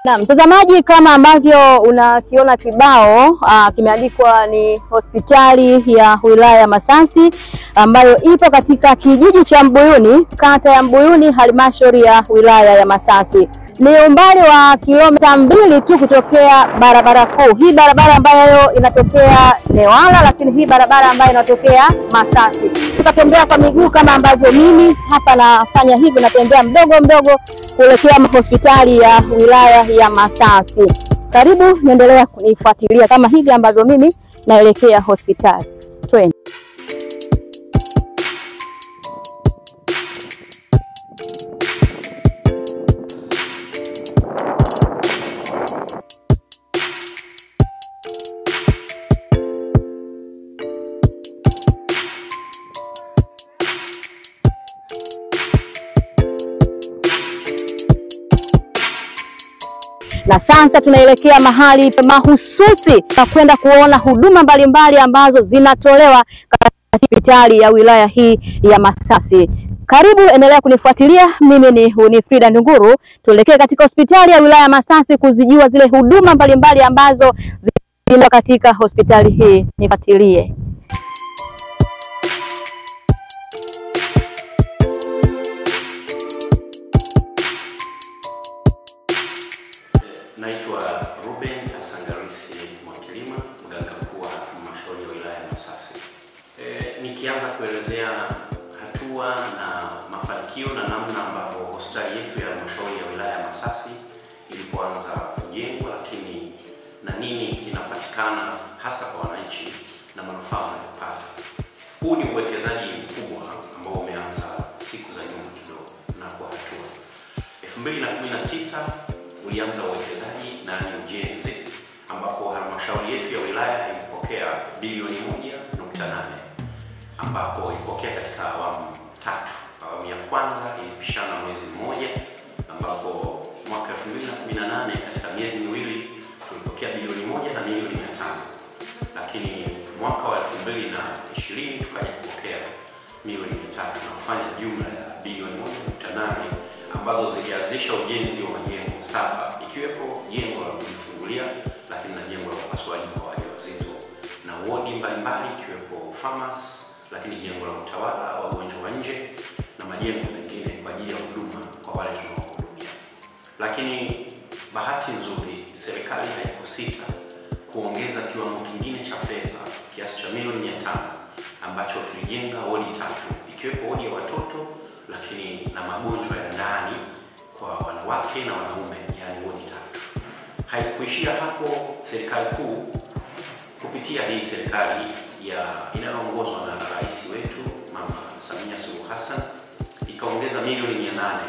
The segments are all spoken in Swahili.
Na mtazamaji, kama ambavyo unakiona kibao kimeandikwa ni hospitali ya wilaya ya Masasi ambayo ipo katika kijiji cha Mbuyuni, kata ya Mbuyuni, halmashauri ya wilaya ya Masasi. Ni umbali wa kilomita 2 tu kutokea barabara kuu. Hii barabara ambayo inatokea Newala, lakini hii barabara ambayo inatokea Masasi. Tutatembea kwa miguu kama ambavyo mimi hapa nafanya hivi, natembea mdogo mdogo kuelekea hospitali ya wilaya ya Masasi. Karibu, niendelea kunifuatilia kama hivi ambavyo mimi naelekea hospitali. Twende. Na sasa tunaelekea mahali mahususi na kwenda kuona huduma mbalimbali ambazo zinatolewa katika hospitali ya wilaya hii ya Masasi. Karibu, endelea kunifuatilia. Mimi ni Winifrida Ndunguru. Tuelekee katika hospitali ya wilaya ya Masasi kuzijua zile huduma mbalimbali ambazo zinapatikana katika hospitali hii. Nifuatilie. Naitwa Ruben Asangarisi Mwakilima, mganga mkuu wa halmashauri ya wilaya ya Masasi. Nikianza kuelezea hatua na mafanikio na namna ambavyo hospitali yetu ya halmashauri ya wilaya ya Masasi ilipoanza kujengwa, lakini na nini kinapatikana hasa kwa wananchi na manufaa wanayopata. Huu ni uwekezaji mkubwa ambao umeanza siku za nyuma kidogo na kwa hatua. 2019 ulianza uwekezaji na ujenzi ambapo halmashauri yetu ya wilaya ilipokea bilioni 1.8 ambapo ilipokea katika awamu 3. Awamu ya kwanza ilipishana mwezi mmoja ambapo mwaka 2018 katika miezi miwili tulipokea bilioni 1 na milioni 500, lakini mwaka wa 2020 tukaja kupokea milioni 300 na kufanya jumla ya bilioni 1.8 ambazo zilianzisha ujenzi wa majengo 7 ikiwepo jengo la kujifungulia, lakini na jengo la upasuaji kwa wajawazito na wodi mbalimbali ikiwepo pharmacy, lakini jengo la utawala wagonjwa wa nje na majengo mengine kwa ajili ya huduma kwa wale tunaohudumia. Lakini bahati nzuri serikali haikusita kuongeza kiwango kingine cha fedha kiasi cha milioni 500 ambacho kilijenga wodi 3 ikiwepo wodi ya watoto, lakini na magonjwa ya ndani kwa wanawake na wanaume, yani wodi 3. Haikuishia hapo, serikali kuu kupitia hii serikali inayoongozwa na rais wetu Mama Samia Suluhu Hassan ikaongeza milioni 800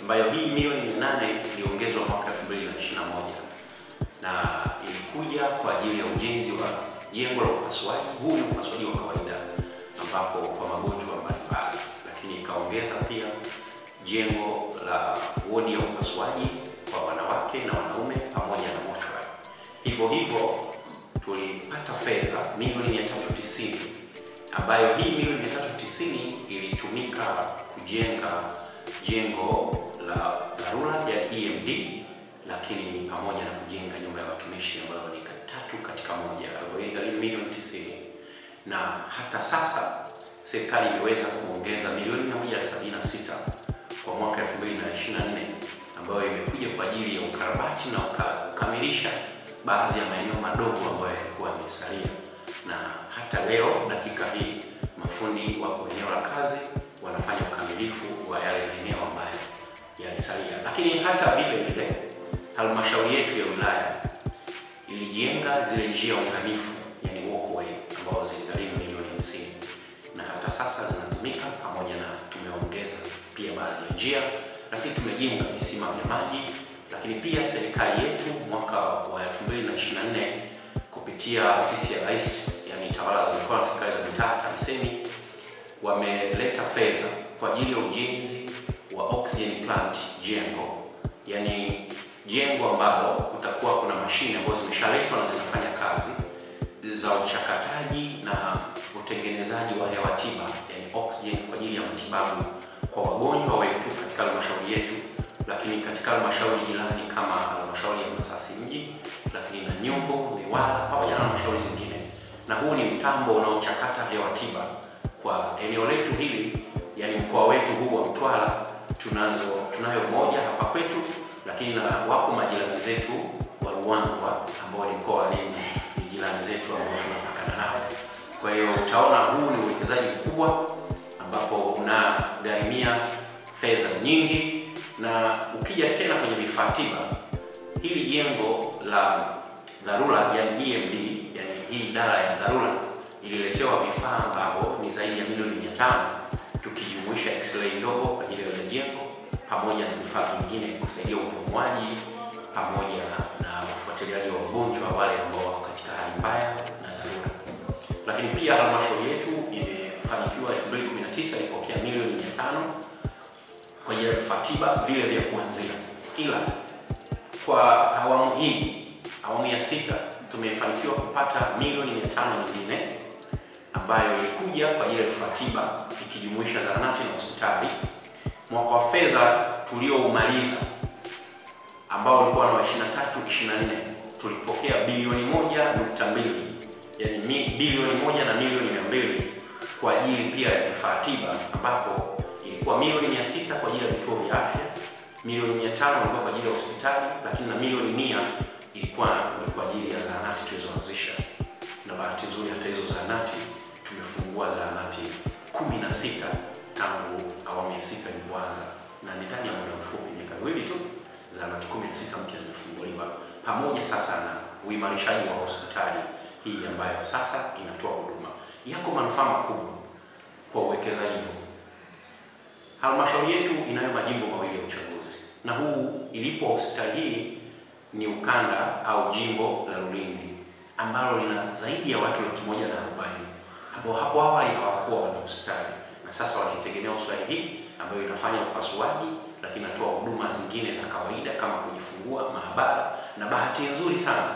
ambayo hii milioni 800 iliongezwa mwaka 2021 na ilikuja kwa ajili ya ujenzi wa jengo la upasuaji. Huu ni upasuaji wa kawaida ambapo kwa magonjwa mbalimbali, lakini ikaongeza pia jengo la wodi ya upasuaji kwa wanawake na wanaume pamoja na mochwari. Hivyo tulipata fedha milioni 390 ambayo hii milioni 390 ilitumika kujenga jengo la dharura ya EMD, lakini pamoja na kujenga nyumba ya watumishi ambayo ni 3 katika moja, ambayo milioni 90. Na hata sasa serikali iliweza kuongeza milioni 176 kwa mwaka 2024 ambayo imekuja kwa ajili ya ukarabati na kukamilisha baadhi ya maeneo madogo ambayo yalikuwa yamesalia. Na hata leo dakika hii mafundi wako eneo la kazi wanafanya ukamilifu wa yale maeneo ambayo yalisalia. Lakini hata vile halmashauri yetu ya wilaya ilijenga zile njia unganifu, yani walkway, ambazo ziligharimu milioni 50 na hata sasa zinatumika, pamoja na tumeongeza pia baadhi ya njia, lakini tumejenga visima vya maji. Lakini pia serikali yetu mwaka wa 2024 kupitia ofisi ya rais, yani tawala za mikoa na serikali za mitaa TAMISEMI, wameleta fedha kwa ajili ya ujenzi wa oxygen plant jengo, yani jengo ambalo kutakuwa kuna mashine ambazo zimeshaletwa na zinafanya kazi za uchakataji na utengenezaji wa hewa tiba, yani oxygen kwa ajili ya matibabu kwa wagonjwa wetu katika halmashauri yetu, lakini katika halmashauri jirani kama halmashauri ya Masasi mji, lakini na Nyumbu, Newala pamoja na halmashauri zingine. Na huu ni mtambo unaochakata hewa tiba kwa eneo letu hili, yani mkoa wetu huu wa Mtwara. Tunayo moja hapa kwetu, lakini na wapo majirani zetu wa Ruangwa ambao ni mkoa wa Lindi, ni jirani zetu ambao tunapakana nao. Kwa hiyo utaona huu ni uwekezaji mkubwa ambapo unagharimia fedha nyingi. Na ukija tena kwenye vifaa tiba, hili jengo la dharura yani EMD, yani hii idara ya dharura ililetewa vifaa ambavyo ni zaidi ya milioni 500, tukijumuisha x-ray ndogo kwa ajili ya jengo pamoja na vifaa vingine kusaidia upumuaji pamoja na ufuatiliaji wa wagonjwa wale ambao wako katika hali mbaya na dharura. Lakini pia halmashauri yetu imefanikiwa 2019 ilipokea milioni 500 kwa ajili ya vifaa tiba vile vya kuanzia. Ila kwa awamu hii, awamu ya 6, tumefanikiwa kupata milioni 500 nyingine ambayo ilikuja kwa ajili ya vifaa tiba ikijumuisha zahanati na hospitali. Mwaka wa fedha tulioumaliza ambao ulikuwa na 23-24 tulipokea bilioni 1.2, yani bilioni 1 na milioni 200 kwa ajili pia ya vifaa tiba, ambapo ilikuwa milioni 600 kwa ajili ya vituo vya afya, milioni 500 ilikuwa kwa ajili ya hospitali, lakini na milioni 100 ilikuwa kwa ajili ya zahanati tulizoanzisha. Na bahati nzuri hata hizo zahanati tumefungua zahanati 16 tangu awamu ya 6 ilipoanza, na ndani ya muda mfupi, miaka miwili tu, zahanati 16 mpya zimefunguliwa, pamoja sasa na uimarishaji wa hospitali hii ambayo sasa inatoa huduma. Yako manufaa makubwa kwa uwekezaji huu. Halmashauri yetu inayo majimbo mawili ya uchaguzi, na huu ilipo hospitali hii ni ukanda au jimbo la Lulindi ambalo lina zaidi ya watu 140,000 ambao hapo awali hawakuwa wana hospitali, na sasa wanaitegemea hospitali hii ambayo inafanya upasuaji, lakini inatoa huduma zingine za kawaida kama kujifungua, maabara, na bahati nzuri sana